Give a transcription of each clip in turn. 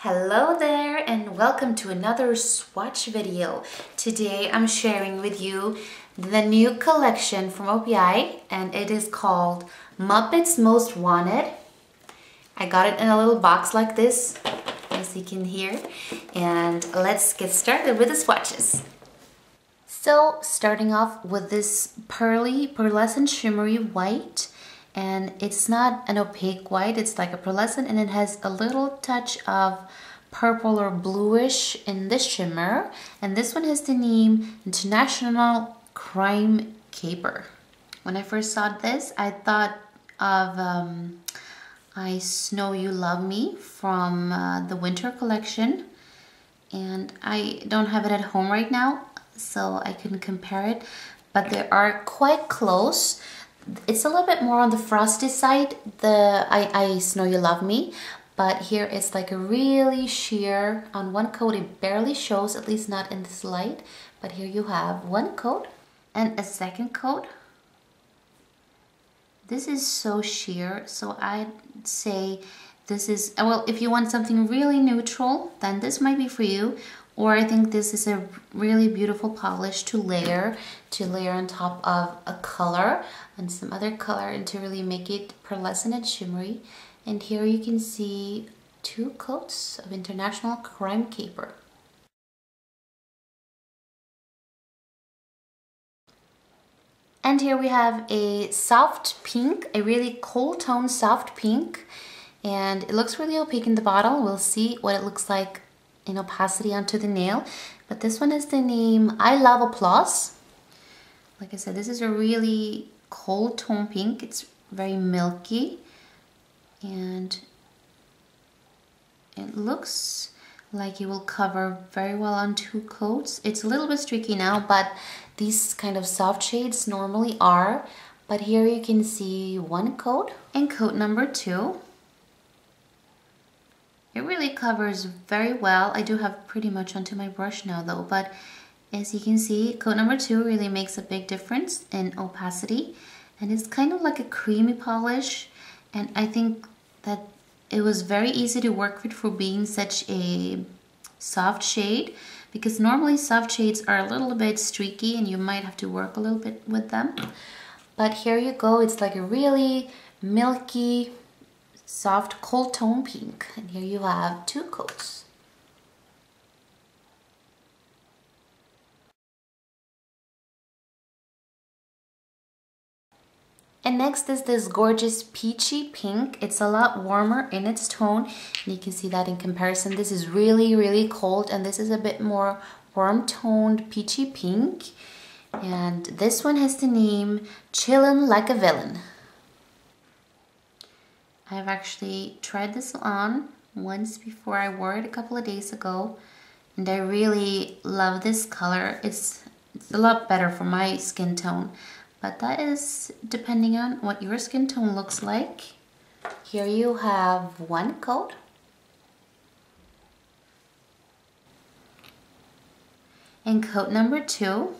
Hello there and welcome to another swatch video. Today I'm sharing with you the new collection from OPI and it is called Muppets Most Wanted. I got it in a little box like this, as you can hear, and let's get started with the swatches. So starting off with this pearly pearlescent shimmery white, and it's not an opaque white, it's like a pearlescent, and it has a little touch of purple or bluish in this shimmer. And this one has the name International Crime Caper. When I first saw this, I thought of I Know You Love Me from the winter collection, and I don't have it at home right now, so I couldn't compare it, but they are quite close. It's a little bit more on the frosty side, the I Know You Love Me, but here it's like a really sheer. On one coat it barely shows, at least not in this light, but here you have one coat and a second coat. This is so sheer, so I'd say this is, well, if you want something really neutral, then this might be for you. Or I think this is a really beautiful polish to layer on top of a color and some other color, and to really make it pearlescent and shimmery. And here you can see two coats of International Crime Caper. And here we have a soft pink, a really cool tone soft pink, and it looks really opaque in the bottle. We'll see what it looks like in opacity onto the nail, but this one has the name I Love Applause. Like I said, this is a really cold tone pink. It's very milky, and it looks like it will cover very well on two coats. It's a little bit streaky now, but these kind of soft shades normally are. But here you can see one coat and coat number two. It really covers very well. I do have pretty much onto my brush now though, but as you can see, coat number two really makes a big difference in opacity, and it's kind of like a creamy polish, and I think that it was very easy to work with for being such a soft shade, because normally soft shades are a little bit streaky and you might have to work a little bit with them. But here you go, it's like a really milky, soft cold tone pink, and here you have two coats. And next is this gorgeous peachy pink. It's a lot warmer in its tone, and you can see that in comparison. This is really cold, and this is a bit more warm toned peachy pink. And this one has the name Chillin' Like a Villain. I've actually tried this on once before. I wore it a couple of days ago, and I really love this color. It's a lot better for my skin tone, but that is depending on what your skin tone looks like. Here you have one coat. And coat number two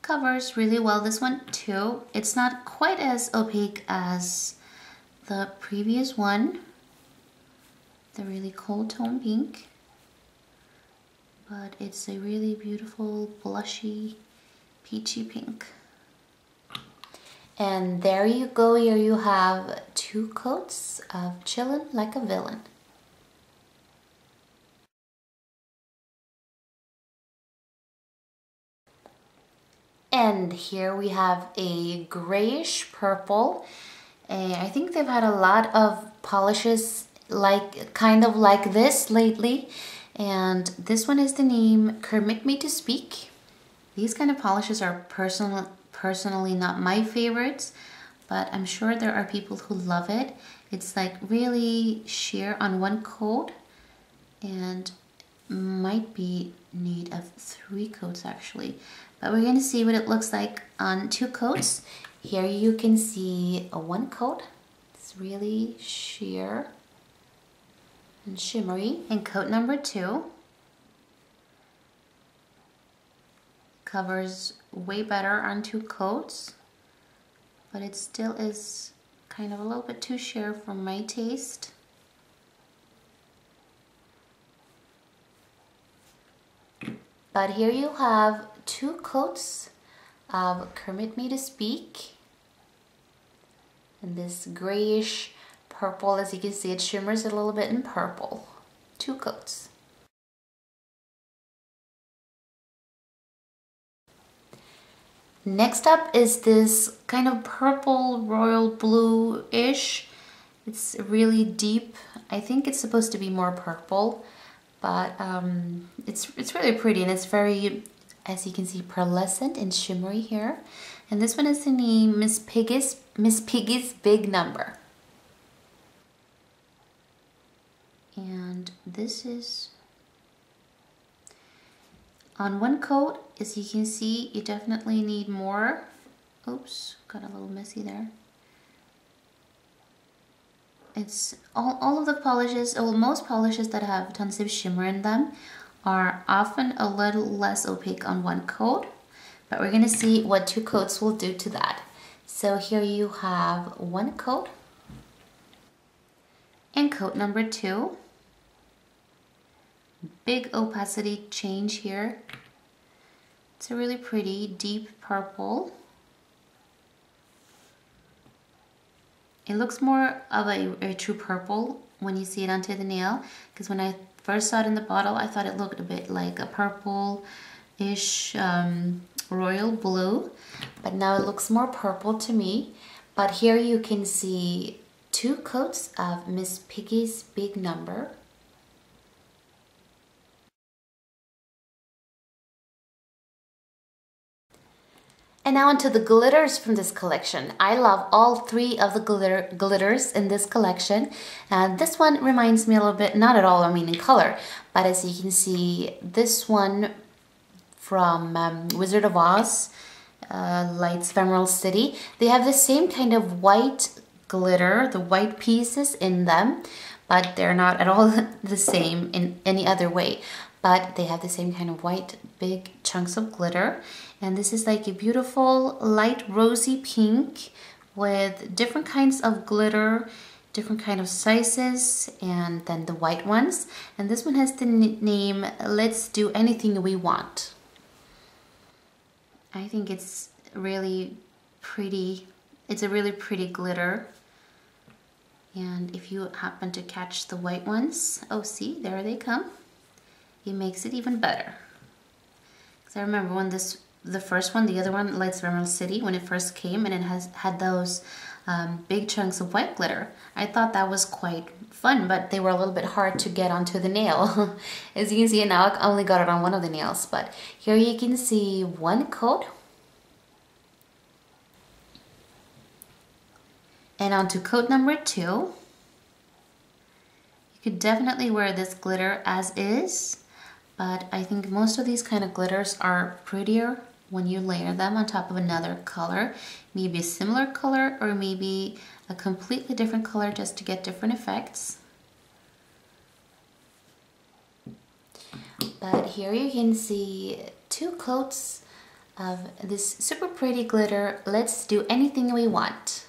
covers really well. This one too, it's not quite as opaque as the previous one, the really cold tone pink, but it's a really beautiful blushy peachy pink. And there you go, here you have two coats of Chillin' Like a Villain. And here we have a grayish purple. I think they've had a lot of polishes kind of like this lately. And this one is the name Kermit Me to Speak. These kind of polishes are personally not my favorites, but I'm sure there are people who love it. It's like really sheer on one coat, and might be need of three coats actually, but we're going to see what it looks like on two coats. Here you can see a one coat. It's really sheer and shimmery. And coat number two covers way better on two coats, but it still is kind of a little bit too sheer for my taste. But here you have 2 coats of Kermit Me to Speak. And this grayish purple, as you can see, it shimmers a little bit in purple. 2 coats. Next up is this kind of purple royal blue-ish. It's really deep. I think it's supposed to be more purple, but it's really pretty, and it's very, as you can see, pearlescent and shimmery here. And this one is the name Miss Piggy's Big Number. And this is on 1 coat. As you can see, you definitely need more. Oops, got a little messy there. It's all of the polishes, well, most polishes that have tons of shimmer in them are often a little less opaque on 1 coat, but we're gonna see what 2 coats will do to that. So here you have 1 coat and coat number 2. Big opacity change here. It's a really pretty deep purple. It looks more of a true purple when you see it onto the nail, because when I first saw it in the bottle, I thought it looked a bit like a purple-ish royal blue, but now it looks more purple to me. But here you can see 2 coats of Miss Piggy's Big Number. And now onto the glitters from this collection. I love all 3 of the glitters in this collection. And this one reminds me a little bit, not at all, I mean in color, but as you can see, this one from Wizard of Oz, Light's Ephemeral City, they have the same kind of white glitter, the white pieces in them, but they're not at all the same in any other way. But they have the same kind of white, big chunks of glitter. And this is like a beautiful light rosy pink with different kinds of glitter, different kind of sizes, and then the white ones. And this one has the name Let's Do Anything We Want. I think it's really pretty. It's a really pretty glitter. And if you happen to catch the white ones, oh, see, there they come. It makes it even better. Because I remember when the first one, the other one, Light's Ephemeral City, when it first came and it had those big chunks of white glitter, I thought that was quite fun, but they were a little bit hard to get onto the nail. As you can see now, I only got it on 1 of the nails, but here you can see 1 coat. And onto coat number 2. You could definitely wear this glitter as is, but I think most of these kind of glitters are prettier when you layer them on top of another color, maybe a similar color or maybe a completely different color just to get different effects. But here you can see 2 coats of this super pretty glitter, Let's Do Anything We Want.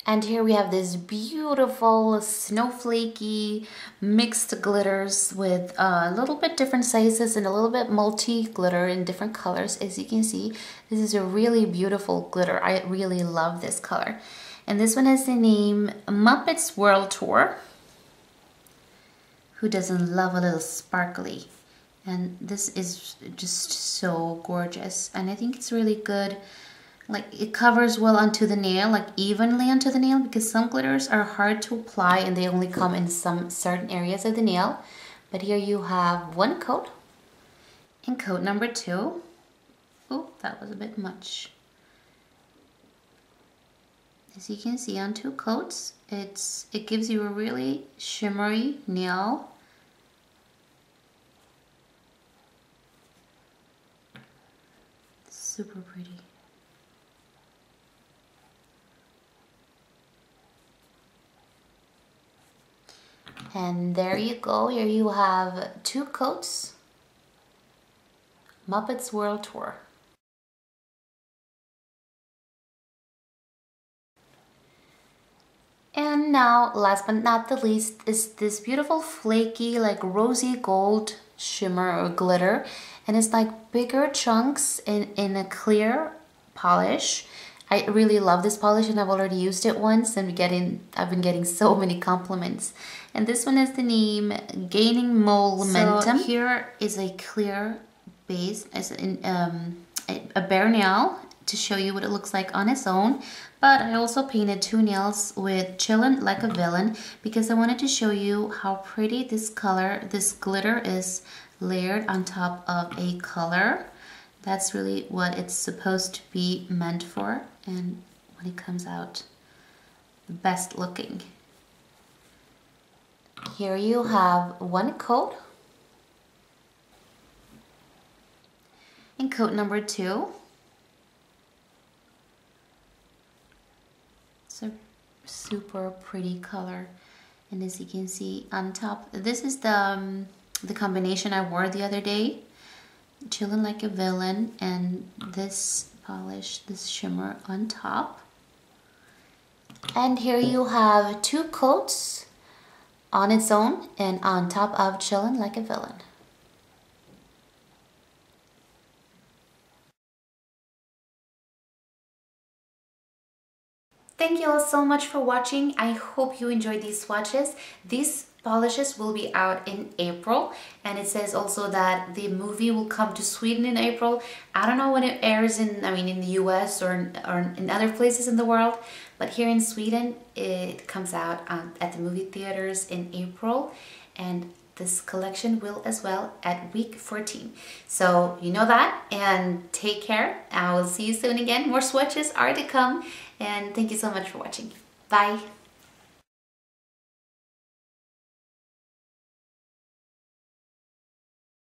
And here we have this beautiful snowflakey mixed glitters with a little bit different sizes and a little bit multi glitter in different colors. As you can see, this is a really beautiful glitter. I really love this color. And this one has the name Muppets World Tour. Who doesn't love a little sparkly? And this is just so gorgeous. And I think it's really good. Like, it covers well onto the nail, like evenly onto the nail, because some glitters are hard to apply and they only come in some certain areas of the nail. But here you have 1 coat and coat number 2. Oh, that was a bit much. As you can see on 2 coats, it gives you a really shimmery nail. Super pretty. And there you go, here you have 2 coats, Muppets World Tour. And now, last but not the least, is this beautiful flaky, like rosy gold shimmer or glitter. And it's like bigger chunks in a clear polish. I really love this polish and I've already used it once and I've been getting so many compliments. And this one is the name Gaining Momentum. So here is a clear base as in a bare nail to show you what it looks like on its own. But I also painted 2 nails with Chillin' Like a Villain because I wanted to show you how pretty this color, this glitter is layered on top of a color. That's really what it's supposed to be meant for, and when it comes out, the best looking. Here you have 1 coat. And coat number 2. It's a super pretty color. And as you can see on top, this is the combination I wore the other day. Chillin' Like a Villain and this polish, this shimmer on top. And here you have 2 coats on its own and on top of Chillin' Like a Villain. Thank you all so much for watching. I hope you enjoyed these swatches. These polishes will be out in April, and it says also that the movie will come to Sweden in April. I don't know when it airs in the US or in other places in the world, but here in Sweden it comes out at the movie theaters in April, and this collection will as well at week 14. So you know that, and take care. I will see you soon again. More swatches are to come, and thank you so much for watching. Bye.